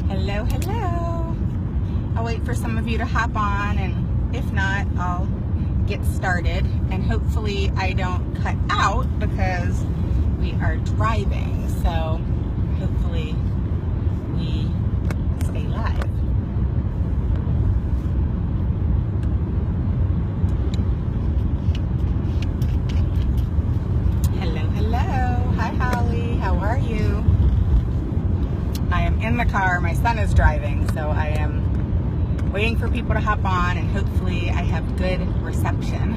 Hello, hello. I'll wait for some of you to hop on, and if not, I'll get started. And hopefully I don't cut out because we are driving. So hopefully we stay live. Hello, hello. Hi, Holly. How are you? I am in the car. My son is driving, so I am waiting for people to hop on, and hopefully I have good reception.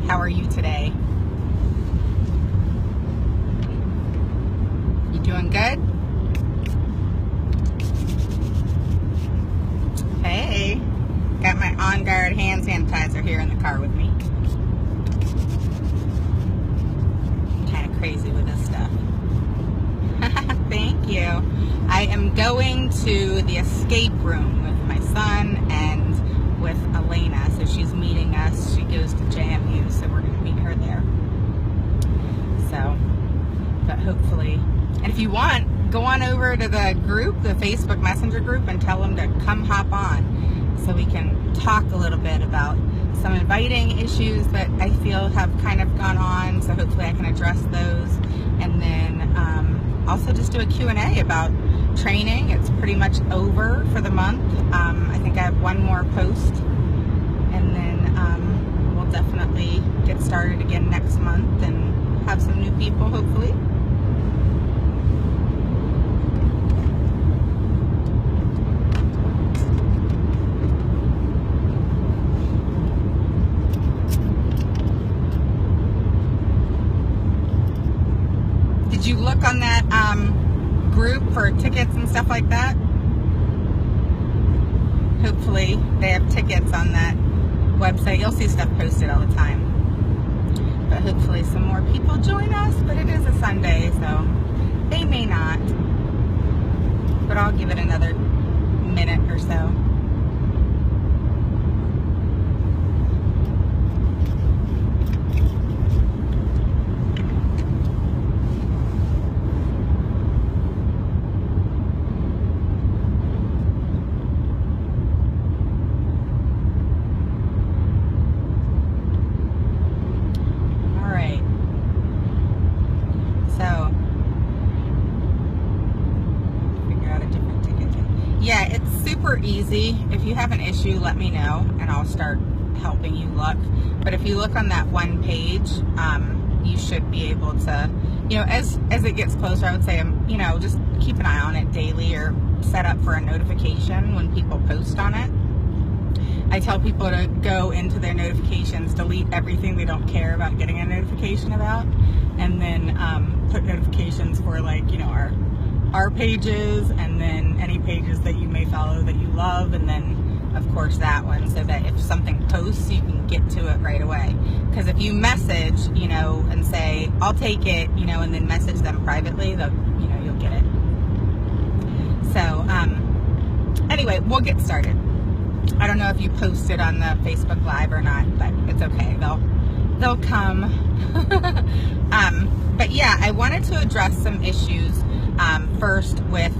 How are you today? You doing good? Hey, got my On Guard hand sanitizer here in the car with me. Kind of crazy with this stuff. Thank you. I am going to the escape room with my son and with Elena. So she's meeting us. She goes to JMU, so we're going to meet her there. So, but hopefully, and if you want, go on over to the group, the Facebook Messenger group, and tell them to come hop on so we can talk a little bit about some inviting issues that I feel have kind of gone on. So hopefully I can address those. And then also just do a Q&A about training. It's pretty much over for the month. I think I have one more post, and then we'll definitely get started again next month and have some new people hopefully. Did you look on that group for tickets and stuff like that? Hopefully they have tickets on that website. You'll see stuff posted all the time. But hopefully some more people join us. But it is a Sunday, so they may not. But I'll give it another minute or so. Yeah, it's super easy. If you have an issue, let me know and I'll start helping you look. But if you look on that one page, you should be able to, as it gets closer, I would say, just keep an eye on it daily or set up for a notification when people post on it. I tell people to go into their notifications, delete everything they don't care about getting a notification about, and then put notifications for our pages, and then any pages that you may follow that you love, and then of course that one, so that if something posts you can get to it right away. Because if you message and say I'll take it, and then message them privately, you'll get it. So anyway, we'll get started. I don't know if you posted on the Facebook Live or not, but it's okay, they'll come. But yeah, I wanted to address some issues first with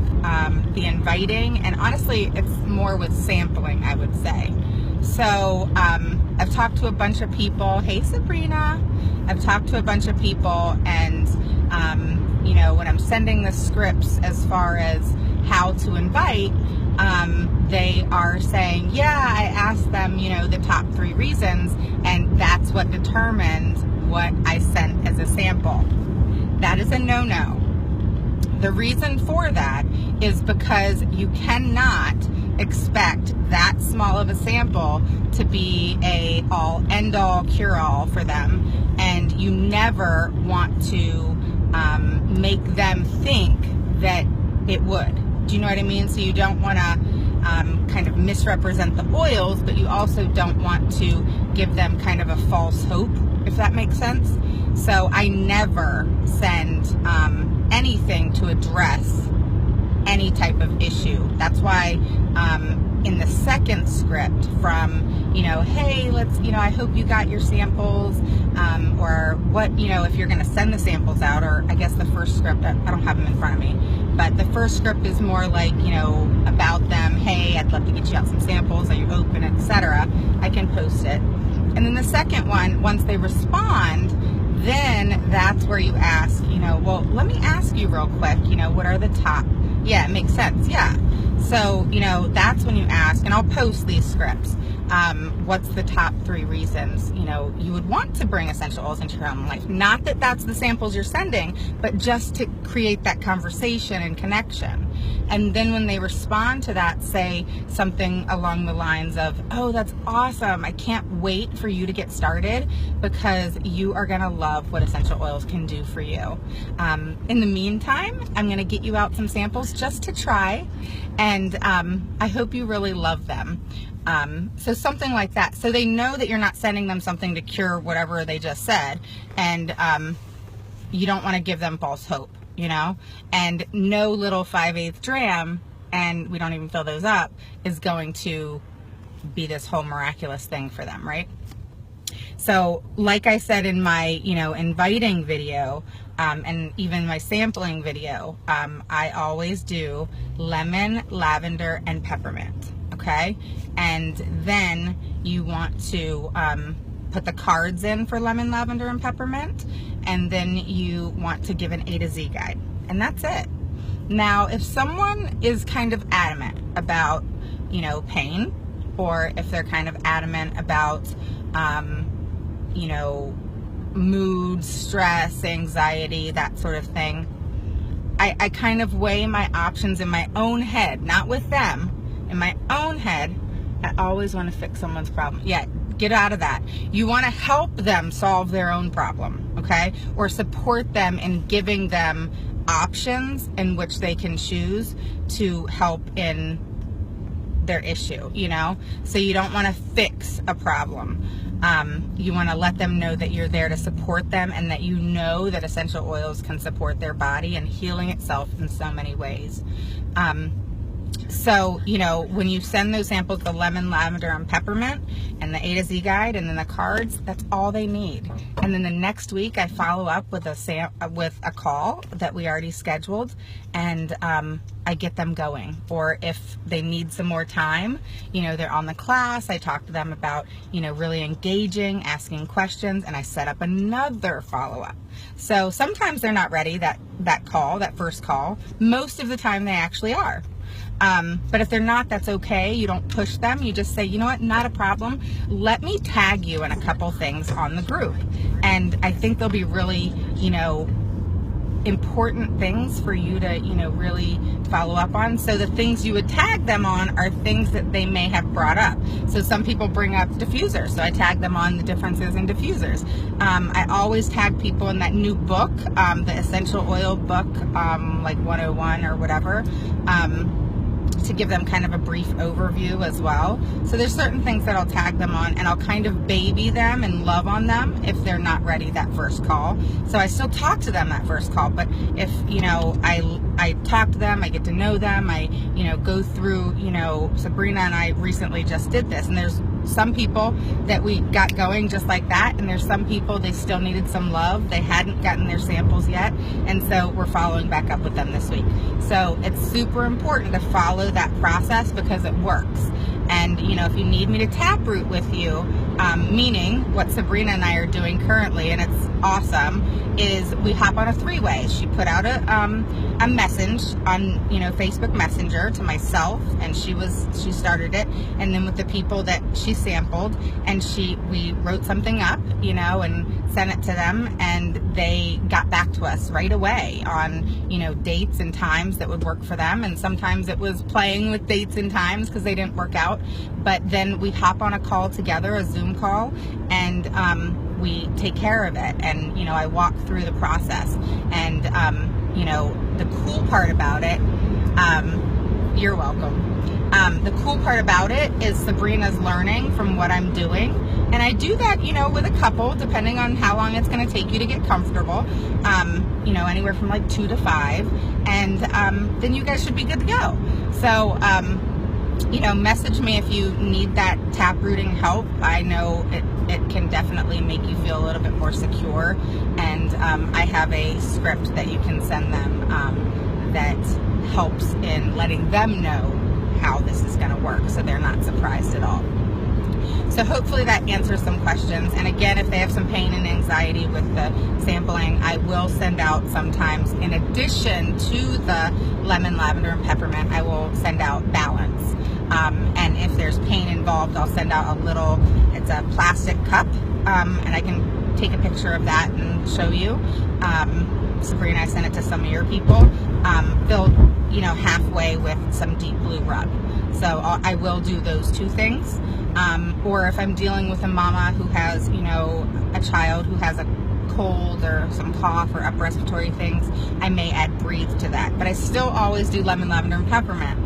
the inviting, and honestly it's more with sampling, I would say. So I've talked to a bunch of people. Hey Sabrina. I've talked to a bunch of people, and when I'm sending the scripts as far as how to invite, they are saying, yeah, I asked them the top 3 reasons, and that's what determined what I sent as a sample. That is a no-no. The reason for that is because you cannot expect that small of a sample to be a all end-all cure-all for them, and you never want to make them think that it would. Do you know what I mean? So you don't want to kind of misrepresent the oils, but you also don't want to give them kind of a false hope, if that makes sense. So I never send anything to address any type of issue. That's why in the second script from, hey, let's, I hope you got your samples, or what, if you're going to send the samples out, or I guess the first script, I don't have them in front of me, but the first script is more like, about them. Hey, I'd love to get you out some samples. Are you open, etc. I can post it. And then the second one, once they respond, then that's where you ask, well, let me ask you real quick, what are the top? Yeah, it makes sense. Yeah. So, that's when you ask, and I'll post these scripts. What's the top 3 reasons, you would want to bring essential oils into your home life? Not that that's the samples you're sending, but just to create that conversation and connection. And then when they respond to that, say something along the lines of, oh, that's awesome. I can't wait for you to get started because you are going to love what essential oils can do for you. In the meantime, I'm going to get you out some samples just to try. And I hope you really love them. So something like that. So they know that you're not sending them something to cure whatever they just said. And you don't want to give them false hope, and no little 5/8 dram, and we don't even fill those up, is going to be this whole miraculous thing for them, right? So like I said in my, inviting video, and even my sampling video, I always do lemon, lavender, and peppermint. Okay, and then you want to put the cards in for lemon, lavender, and peppermint, and then you want to give an A to Z guide, and that's it. Now, if someone is kind of adamant about, pain, or if they're kind of adamant about, mood, stress, anxiety, that sort of thing, I kind of weigh my options in my own head, not with them. In my own head, I always want to fix someone's problem. Yeah, get out of that. You want to help them solve their own problem, okay? Or support them in giving them options in which they can choose to help in their issue, So you don't want to fix a problem. You want to let them know that you're there to support them, and that that essential oils can support their body and healing itself in so many ways. So, when you send those samples, the lemon, lavender, and peppermint, and the A to Z guide, and then the cards, that's all they need. And then the next week, I follow up with a call that we already scheduled, and I get them going. Or if they need some more time, they're on the class, I talk to them about, really engaging, asking questions, and I set up another follow-up. So sometimes they're not ready, that first call. Most of the time they actually are. But if they're not, that's okay. You don't push them. You just say, you know what, not a problem. Let me tag you in a couple things on the group. And I think they'll be really, important things for you to, really follow up on. So the things you would tag them on are things that they may have brought up. So some people bring up diffusers, so I tag them on the differences in diffusers. I always tag people in that new book, the essential oil book, like 101 or whatever, to give them kind of a brief overview as well. So there's certain things that I'll tag them on, and I'll kind of baby them and love on them if they're not ready that first call. So I still talk to them that first call, but if, I talk to them, I get to know them, I, go through, Sabrina and I recently just did this, and there's some people that we got going just like that, and there's some people they still needed some love. They hadn't gotten their samples yet, and so we're following back up with them this week. So it's super important to follow that process because it works. And if you need me to taproot with you, meaning what Sabrina and I are doing currently, and it's awesome, is we hop on a 3-way. She put out a message on Facebook Messenger to myself, and she started it, and then with the people that she sampled, and we wrote something up, and sent it to them, and they got back to us right away on dates and times that would work for them. And sometimes it was playing with dates and times because they didn't work out, but then we hop on a call together, a Zoom call, and we take care of it. And I walk through the process, and the cool part about it, you're welcome. The cool part about it is Sabrina's learning from what I'm doing, and I do that with a couple, depending on how long it's going to take you to get comfortable, anywhere from like 2 to 5, and then you guys should be good to go. So message me if you need that taprooting help. I know it can definitely make you feel a little bit more secure, and I have a script that you can send them that helps in letting them know how this is going to work, so they're not surprised at all. So hopefully that answers some questions. And again, if they have some pain and anxiety with the sampling, I will send out sometimes, in addition to the lemon, lavender, and peppermint, I will send out balance. And if there's pain involved, I'll send out a little, it's a plastic cup, and I can take a picture of that and show you. Sabrina, I sent it to some of your people, filled, halfway with some Deep Blue Rub. So I will do those two things. Or if I'm dealing with a mama who has, a child who has a cold or some cough or upper respiratory things, I may add Breathe to that. But I still always do lemon, lavender, and peppermint.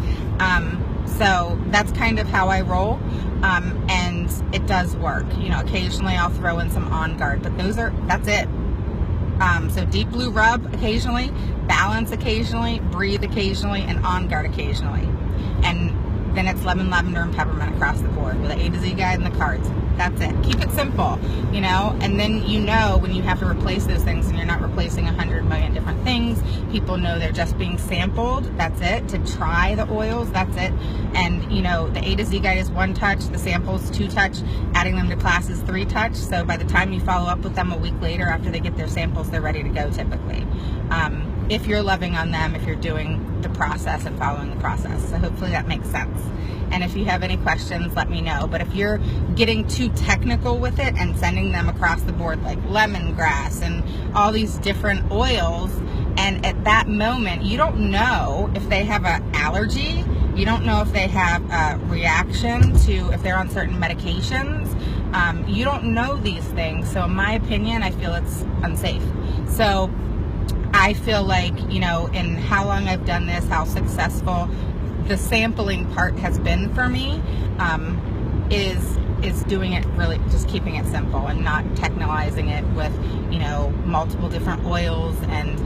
So that's kind of how I roll. And it does work. Occasionally I'll throw in some On Guard, but that's it. So Deep Blue Rub occasionally, Balance occasionally, Breathe occasionally, and On Guard occasionally. And then it's lemon, lavender, and peppermint across the board with the A to Z guide and the cards. That's it. Keep it simple, and then when you have to replace those things and you're not replacing 100 million different things, people know they're just being sampled. That's it. To try the oils, that's it. And, the A to Z guide is 1 touch, the samples 2 touch, adding them to class is 3 touch. So by the time you follow up with them a week later after they get their samples, they're ready to go typically. If you're loving on them, if you're doing the process and following the process. So hopefully that makes sense. And if you have any questions, let me know. But if you're getting too technical with it and sending them across the board like lemongrass and all these different oils, and at that moment you don't know if they have an allergy, you don't know if they have a reaction to, if they're on certain medications, you don't know these things. So in my opinion, I feel it's unsafe. So I feel like, in how long I've done this, how successful the sampling part has been for me, is doing it really, just keeping it simple and not technicalizing it with, multiple different oils. And,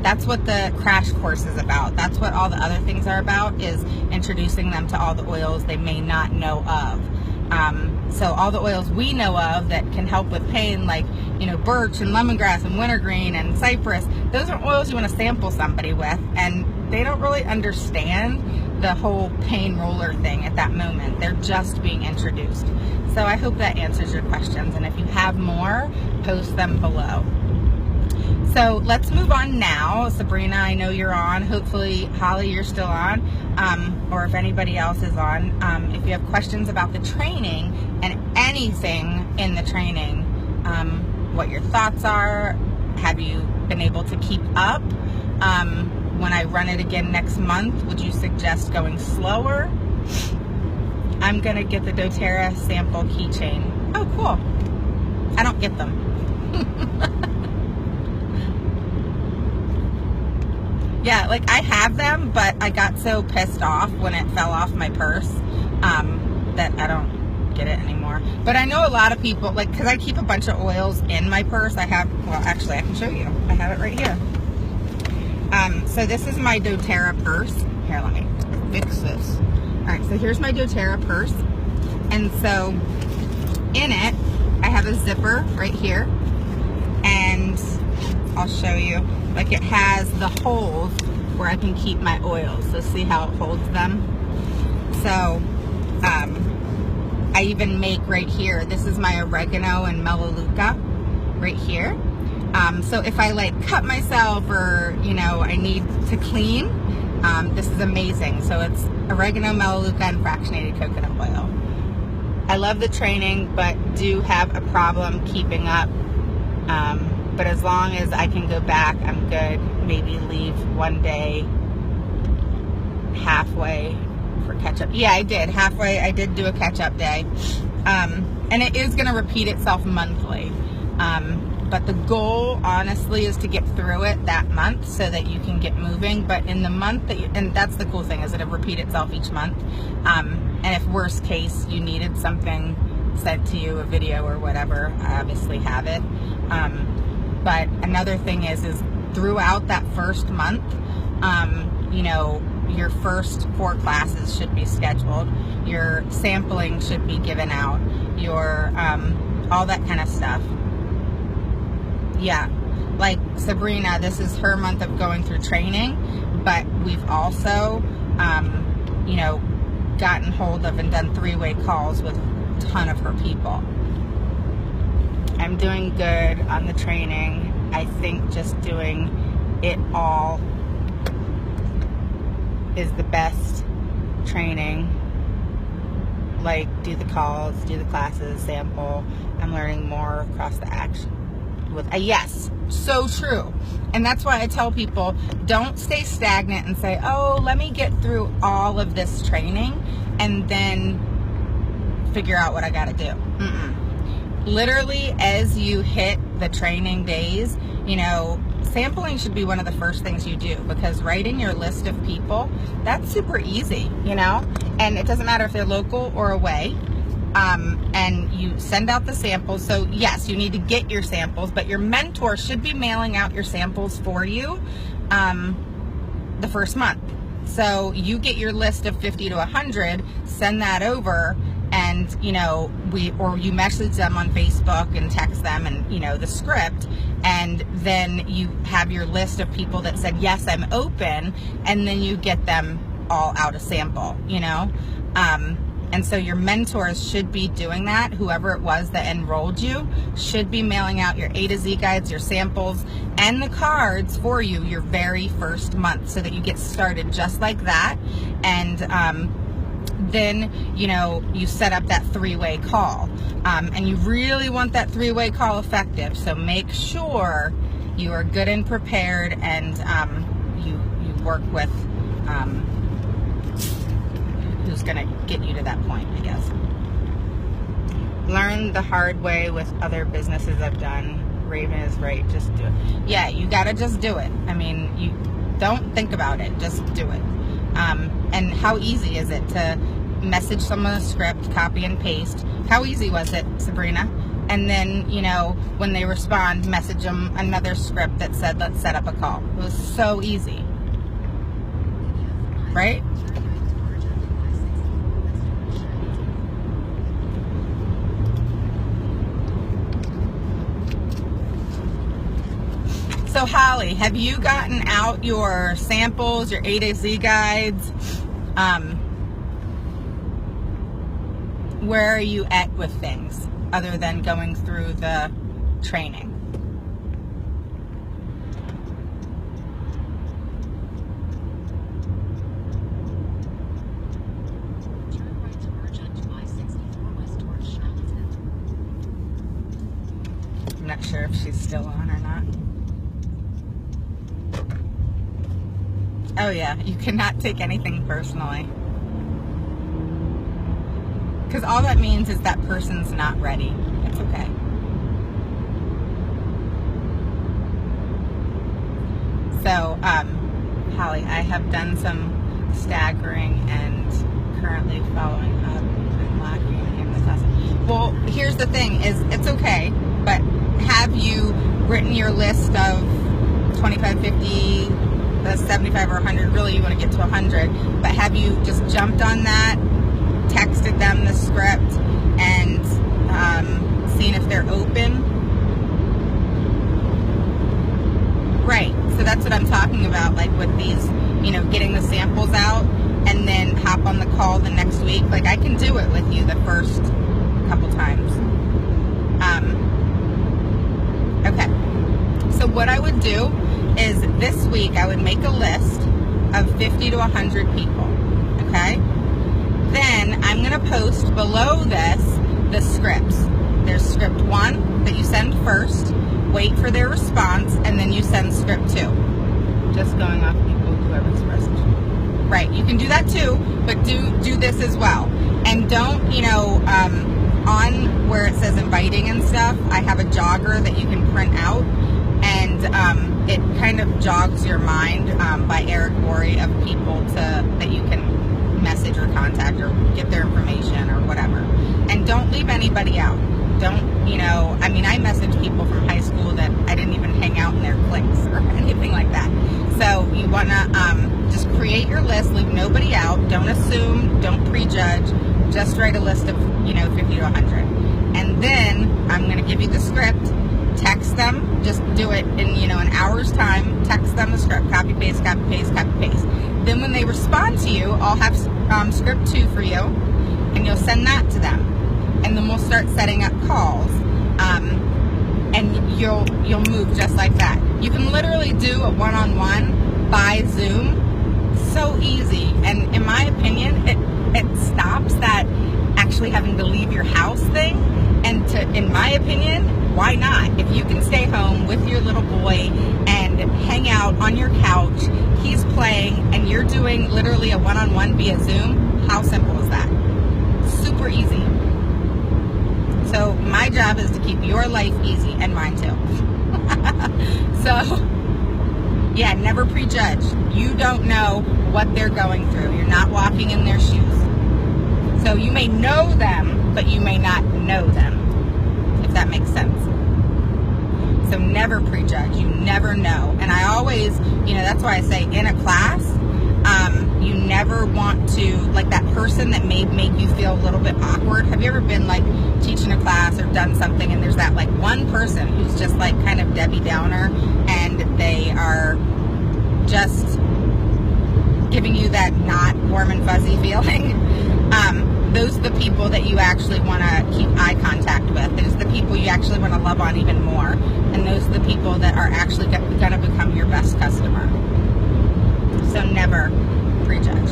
that's what the crash course is about. That's what all the other things are about, is introducing them to all the oils they may not know of. So all the oils we know of that can help with pain, like, birch and lemongrass and wintergreen and cypress, those are oils you want to sample somebody with, and they don't really understand the whole pain roller thing at that moment. They're just being introduced. So I hope that answers your questions, and if you have more, post them below. So let's move on now. Sabrina, I know you're on. Hopefully, Holly, you're still on, or if anybody else is on. If you have questions about the training and anything in the training, what your thoughts are, have you been able to keep up? When I run it again next month, would you suggest going slower? I'm going to get the doTERRA sample keychain. Oh, cool. I don't get them. Yeah, like I have them, but I got so pissed off when it fell off my purse that I don't get it anymore. But I know a lot of people, like, because I keep a bunch of oils in my purse. I have, well, actually, I can show you. I have it right here. So this is my doTERRA purse. Here, let me fix this. Alright, so here's my doTERRA purse. And so in it, I have a zipper right here. And I'll show you. Like, it has the holes where I can keep my oils. So see how it holds them? So, I even make right here, this is my oregano and melaleuca right here. So if I like cut myself or, I need to clean, this is amazing. So it's oregano, melaleuca, and fractionated coconut oil. I love the training, but do have a problem keeping up. But as long as I can go back, I'm good. Maybe leave one day halfway for catch-up. Yeah, I did. Halfway, I did do a catch-up day. And it is going to repeat itself monthly. But the goal, honestly, is to get through it that month so that you can get moving. But in the month that and that's the cool thing, is that it repeat itself each month. And if worst case, you needed something sent to you, a video or whatever, I obviously have it. But another thing is throughout that first month, your first 4 classes should be scheduled. Your sampling should be given out. Your, all that kind of stuff. Yeah, like Sabrina, this is her month of going through training, but we've also, gotten hold of and done 3-way calls with a ton of her people. I'm doing good on the training. I think just doing it all is the best training. Like, do the calls, do the classes, sample. I'm learning more across the action. Yes, so true. And that's why I tell people, don't stay stagnant and say, oh, let me get through all of this training and then figure out what I got to do. Literally, as you hit the training days, sampling should be one of the first things you do, because writing your list of people, that's super easy, and it doesn't matter if they're local or away. And you send out the samples. So yes, you need to get your samples, but your mentor should be mailing out your samples for you the first month. So you get your list of 50 to 100, send that over, and you message them on Facebook and text them and the script, and then you have your list of people that said yes, I'm open, and then you get them all out a sample. And so your mentors should be doing that. Whoever it was that enrolled you should be mailing out your A to Z guides, your samples, and the cards for you your very first month, so that you get started just like that. And then you set up that 3-way call, and you really want that 3-way call effective. So make sure you are good and prepared, and you work with who's going to get you to that point, I guess. Learn the hard way with other businesses I've done. Raven is right, just do it. Yeah, you got to just do it. I mean, you don't think about it, just do it. And how easy is it to message someone a script, copy and paste? How easy was it, Sabrina? And then, when they respond, message them another script that said, let's set up a call. It was so easy, right? So Holly, have you gotten out your samples, your A to Z guides? Where are you at with things other than going through the training? Turn right to merge onto I-64 west towards Charlottesville. I'm not sure if she's still on or not. Oh yeah, you cannot take anything personally. Because all that means is that person's not ready. It's okay. So, Holly, I have done some staggering and currently following up and lacking in the class. Well, here's the thing, is it's okay, but have you written your list of 25, 50, 75 or 100? Really, you want to get to 100, but have you just jumped on that, texted them the script, and seen if they're open? Right, so that's what I'm talking about, like with these, getting the samples out and then hop on the call the next week. Like, I can do it with you the first couple times. Okay, so what I would do is this week I would make a list of 50 to 100 people, okay? Then I'm going to post below this the scripts. There's script 1 that you send first, wait for their response, and then you send script 2. Just going off people who have expressed. Right, you can do that too, but do this as well. And don't, on where it says inviting and stuff, I have a jogger that you can print out, and it kind of jogs your mind by Eric Worre of people that you can message or contact or get their information or whatever. And don't leave anybody out. Don't, I message people from high school that I didn't even hang out in their cliques or anything like that. So you want to just create your list, leave nobody out, don't assume, don't prejudge, just write a list of, 50 to 100. And then I'm going to give you the script, text them, just do it in, an hour's time, text them the script, copy, paste, copy, paste, copy, paste. Then when they respond to you, I'll have script 2 for you, and you'll send that to them. And then we'll start setting up calls. And you'll move just like that. You can literally do a one-on-one by Zoom. So easy. And in my opinion, it stops that actually having to leave your house thing. And in my opinion, why not? If you can stay home with your little boy and hang out on your couch, he's playing, and you're doing literally a one-on-one via Zoom, how simple is that? Super easy. So my job is to keep your life easy, and mine too. So, yeah, never prejudge. You don't know what they're going through. You're not walking in their shoes. So you may know them, but you may not know them, if that makes sense. So never prejudge. You never know. And I always, that's why I say in a class, you never want to, like that person that may make you feel a little bit awkward. Have you ever been like teaching a class or done something and there's that like one person who's just like kind of Debbie Downer and they are just giving you that not warm and fuzzy feeling? Those are the people that you actually want to keep eye contact with. Those are the people you actually want to love on even more. And those are the people that are actually going to become your best customer. So never prejudge.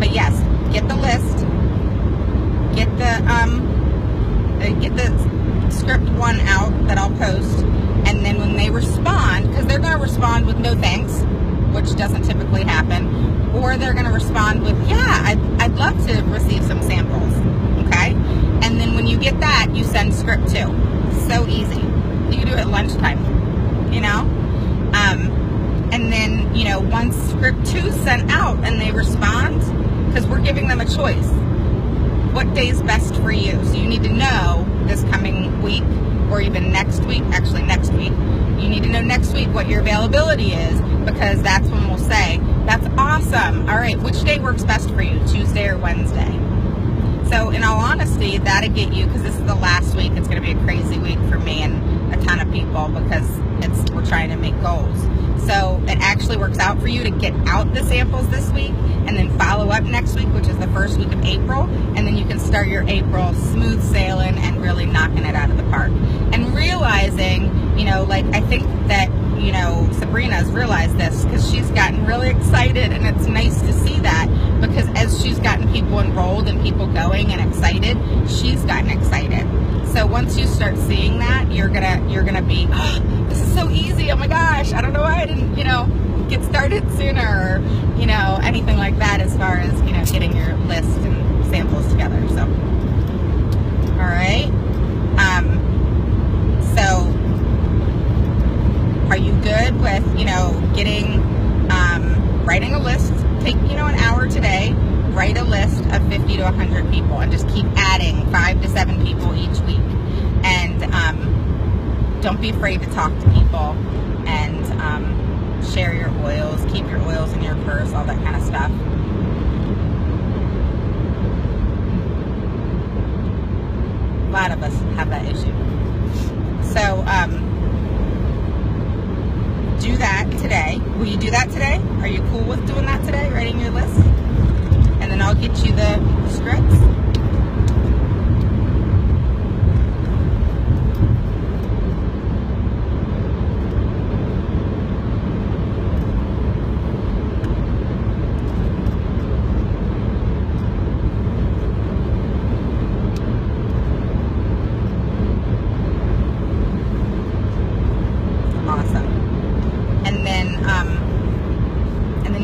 But yes, get the list. Get the script 1 out that I'll post. And then when they respond, because they're going to respond with no thanks, which doesn't typically happen, or they're going to respond with, yeah, I'd love to receive some samples, okay? And then when you get that, you send script 2. So easy. You can do it at lunchtime, and then, once script 2 is sent out and they respond, because we're giving them a choice. What day is best for you? So you need to know this coming week, or even next week, actually next week, you need to know next week what your availability is, because that's when we'll say, that's awesome. All right, which day works best for you, Tuesday or Wednesday? So in all honesty, that'll get you, because this is the last week, it's going to be a crazy week for me and a ton of people, because we're trying to make goals. So it actually works out for you to get out the samples this week and then follow up next week, which is the first week of April, and then you can start your April smooth sailing and really knocking it out of the park. And realizing, I think that, Sabrina's realized this, because she's gotten really excited, and it's nice to see that, because as she's gotten people enrolled and people going and excited, she's gotten excited. So once you start seeing that, you're gonna be, oh, this is so easy. Oh my gosh, I don't know why I didn't, get started sooner, or, anything like that, as far as, getting your list and samples together. So, all right. So are you good with, getting, writing a list? Take, an hour today, write a list of 50 to 100 people, and just keep adding 5 to 7 people each week. And don't be afraid to talk to people, and share your oils, keep your oils in your purse, all that kind of stuff. A lot of us have that issue. So do that today. Will you do that today? Are you cool with doing that today, writing your list? And then I'll get you the scripts.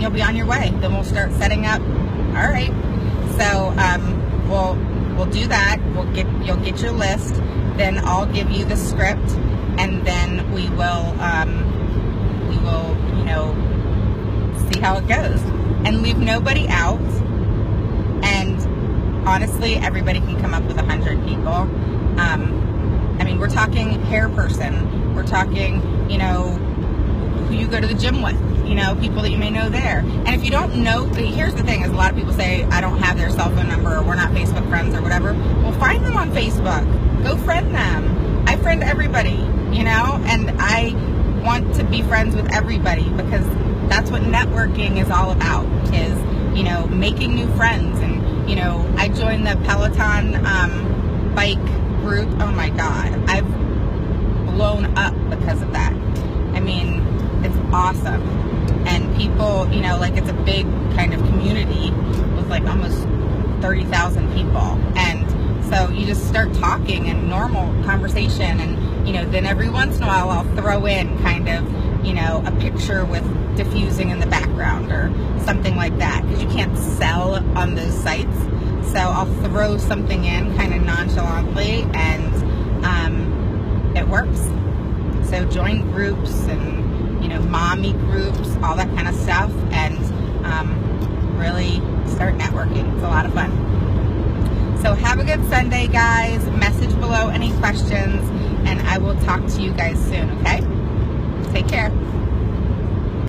You'll be on your way. Then we'll start setting up. All right. So we'll do that. You'll get your list. Then I'll give you the script, and then we will see how it goes, and leave nobody out. And honestly, everybody can come up with 100 people. We're talking hair person. We're talking, who you go to the gym with. People that you may know there. And if you don't know, here's the thing, is a lot of people say, I don't have their cell phone number, or we're not Facebook friends or whatever. Well, find them on Facebook. Go friend them. I friend everybody, and I want to be friends with everybody, because that's what networking is all about, is, you know, making new friends. And, you know, I joined the Peloton bike group. Oh my God, I've blown up because of that. I mean, it's awesome. And people, you know, like, it's a big kind of community with like almost 30,000 people. And so you just start talking and normal conversation, and, you know, then every once in a while I'll throw in kind of, you know, a picture with diffusing in the background or something like that, because you can't sell on those sites. So I'll throw something in kind of nonchalantly, and it works. So join groups and, you know, mommy groups, all that kind of stuff, and really start networking. It's a lot of fun. So have a good Sunday, guys. Message below any questions, and I will talk to you guys soon, okay? Take care.